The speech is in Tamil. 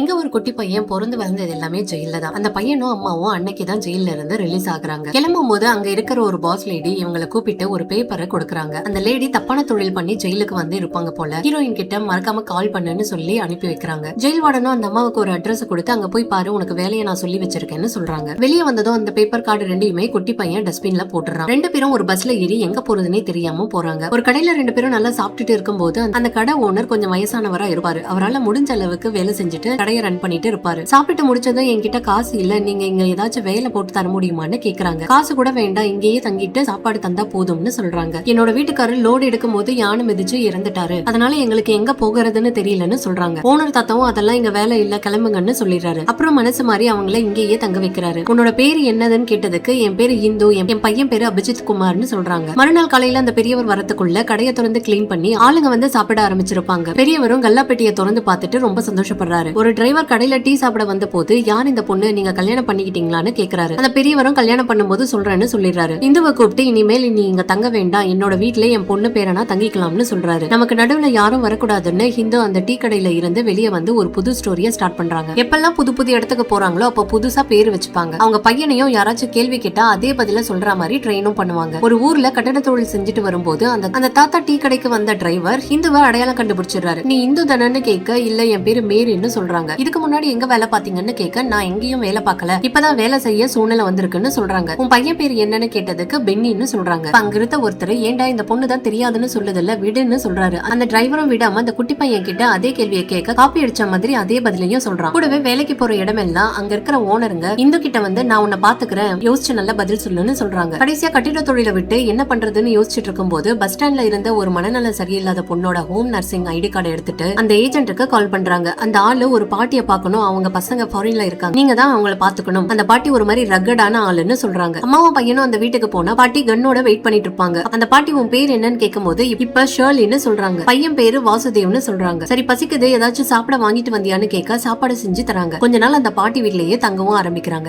இங்க ஒரு குட்டி பையன் பொறந்து வளர்ந்தது எல்லாமே ஜெயில தான். அந்த பையனும் அம்மாவும் அன்னைக்கு தான் ஜெயில இருந்து ரிலீஸ் ஆகுறாங்க. கிளம்பும் போது அங்க இருக்கிற ஒரு பாஸ் லேடி இவங்களை கூப்பிட்டு ஒரு பேப்பரை கொடுக்கறாங்க. அந்த லேடி தப்பான தொழில் பண்ணி ஜெயிலுக்கு வந்து இருப்பாங்க போல. ஹீரோயின் கிட்ட மறக்காம கால் பண்ணுன்னு சொல்லி அனுப்பி வைக்கிறாங்க. ஜெயில் வார்டனும் அந்த அம்மாவுக்கு ஒரு அட்ரஸ் கொடுத்து அங்க போய் பாரு, உனக்கு வேலையை நான் சொல்லி வச்சிருக்கேன்னு சொல்றாங்க. வெளியே வந்ததும் அந்த பேப்பர் கார்டு ரெண்டையுமே குட்டி பையன் டஸ்ட்பின்ல போட்டுறான். ரெண்டு பேரும் ஒரு பஸ்ல ஏறி எங்க போறதுன்னே தெரியாம போறாங்க. ஒரு கடையில ரெண்டு பேரும் நல்லா சாப்பிட்டுட்டு இருக்கும் போது அந்த கடை ஓனர் கொஞ்சம் வயசானவரா இருப்பாரு. அவரால் முடிஞ்ச அளவுக்கு வேலை செஞ்சுட்டு கடையை ரன் பண்ணிட்டு இருப்பாரு. சாப்பிட்டு முடிச்சதும் என்கிட்ட காசு இல்ல, நீங்க இங்க ஏதாச்சும் வேலை போட்டு தர முடியுமான்னு கேக்குறாங்க. காசு கூட வேண்டாம், இங்கேயே தங்கிட்டு சாப்பாடு தந்தா போதும்னு சொல்றாங்க. என்னோட வீட்டுக்காரர் லோடு எடுக்கும் போது யானை மிதிச்சு இறந்துட்டாரு, அதனால எங்களுக்கு எங்க போகிறதுன்னு தெரியலன்னு சொல்றாங்க. ஓனர் தாத்தாவும் அதெல்லாம் இங்க வேலை இல்ல, கிளம்புங்கன்னு சொல்லிடுறாரு. அப்புறம் மனசு மாதிரி அவங்கள இங்கேயே தங்க வைக்கிறாரு. உன்னோட பேரு என்னதுன்னு கேட்டதுக்கு என் பேரு இந்து, என் பையன் பேரு அபிஜித் குமார்னு சொல்றாங்க. மறுநாள் காலையில அந்த பெரியவர் வரத்துக்குள்ள கடையை திறந்து கிளீன் பண்ணி ஆளுங்க வந்து சாப்பிட ஆரம்பிச்சிருப்பாங்க. பெரியவரும் கல்லாப்பெட்டியை திறந்து பார்த்துட்டு ரொம்ப சந்தோஷப்படுறாரு. ஒரு டிரைவர் கடையில டீ சாப்பிட வந்த போது யார் இந்த பொண்ணு, நீங்க கல்யாணம் பண்ணிக்கிட்டீங்களான்னு கேக்குறாரு. அந்த பெரியவரும் கல்யாணம் பண்ணும்போது சொல்றேன்னு சொல்லிடுறாரு. இந்துவை கூப்பிட்டு இனிமேல் நீ இங்க தங்க வேண்டாம், என்னோட வீட்டுல என் பொண்ணு பேரனா தங்கிக்கலாம்னு சொல்றாரு. நமக்கு நடுவுல யாரும் வரக்கூடாதுன்னு ஹிந்து அந்த டீ கடையில இருந்து வெளியே வந்து ஒரு புது ஸ்டோரியை ஸ்டார்ட் பண்றாங்க. எப்பெல்லாம் புது புது இடத்துக்கு போறாங்களோ அப்ப புதுசா பேரு வச்சுப்பாங்க. அவங்க பையனையும் யாராச்சும் கேள்வி கேட்டா அதே பதில சொல்ற மாதிரி ட்ரெயினும் பண்ணுவாங்க. ஒரு ஊர்ல கட்டட தொழில் செஞ்சுட்டு வரும்போது அந்த தாத்தா டீ கடைக்கு வந்த டிரைவர் ஹிந்துவை அடையாளம் கண்டுபிடிச்சிடுறாரு. நீ இந்து தானன்னு கேட்க, இல்ல என் பேரு மேரின்னு சொல்றாங்க. இதுக்கு முன்னாடி எங்க வேலை பாத்தீங்கன்னு கேட்க, நான் எங்கேயும் வேலை பார்க்கல, இப்பதான் வேலை செய்ய சூழ்நிலை வந்திருக்குன்னு சொல்றாங்க. உன் பையன் பேர் என்னன்னு கேட்டதுக்கு பென்னின்னு சொல்றாங்க. அங்கிருந்த ஒருத்தர், ஏண்டா இந்த பொண்ணு தான் தெரியாதுன்னு சொல்லுதல்ல, விடுன்னு சொல்றாரு. அந்த டிரைவரும் விடாம அந்த குட்டி பையன் கிட்ட அதே கேள்வியை கேட்க காப்பி அடிச்ச மாதிரி அதே பதிலையும் சொல்றான். கூடவே வேலைக்கு போற இடமெல்லாம் அங்க இருக்கிற ஓனருங்க இந்து கிட்ட வந்து நான் உன்னை பாத்துக்கிறேன், யோசிச்சு நல்ல பதில் சொல்லுன்னு சொல்றாங்க. கடைசியா கட்டிட தொழிலை விட்டு என்ன பண்றதுன்னு யோசிச்சுட்டு இருக்கும் போது பஸ் ஸ்டாண்ட்ல இருந்த ஒரு மனநல சரியில்லாத பொண்ணோட ஹோம் நர்சிங் ஐடி கார்டை எடுத்துட்டு அந்த ஏஜென்ட்டுக்கு கால் பண்றாங்க. அந்த ஆளு ஒரு பாட்டியை பார்க்கணும், அவங்க பசங்க ஃபாரின்ல இருக்காங்க, நீங்க தான் அவங்கள பாத்துக்கணும். அந்த பாட்டி ஒரு மாதிரி ரக்கடான ஆளுன்னு சொல்றாங்க. அம்மாவும் பையனும் அந்த வீட்டுக்கு போனா பாட்டி கன்னோட வெயிட் பண்ணிட்டு இருப்பாங்க. அந்த பாட்டி உன் பேர் என்னன்னு கேட்கும் போது இப்ப ஷர்லின்னு சொல்றாங்க. பையன் பேரு வாசுதேவ்னு சொல்றாங்க. சரி பசிக்குது, ஏதாச்சும் சாப்பிட வாங்கிட்டு வந்தியான்னு கேட்க சாப்பாடு செஞ்சு தராங்க. கொஞ்ச நாள் அந்த பாட்டி வீட்லயே தங்கவும் ஆரம்பிக்கிறாங்க.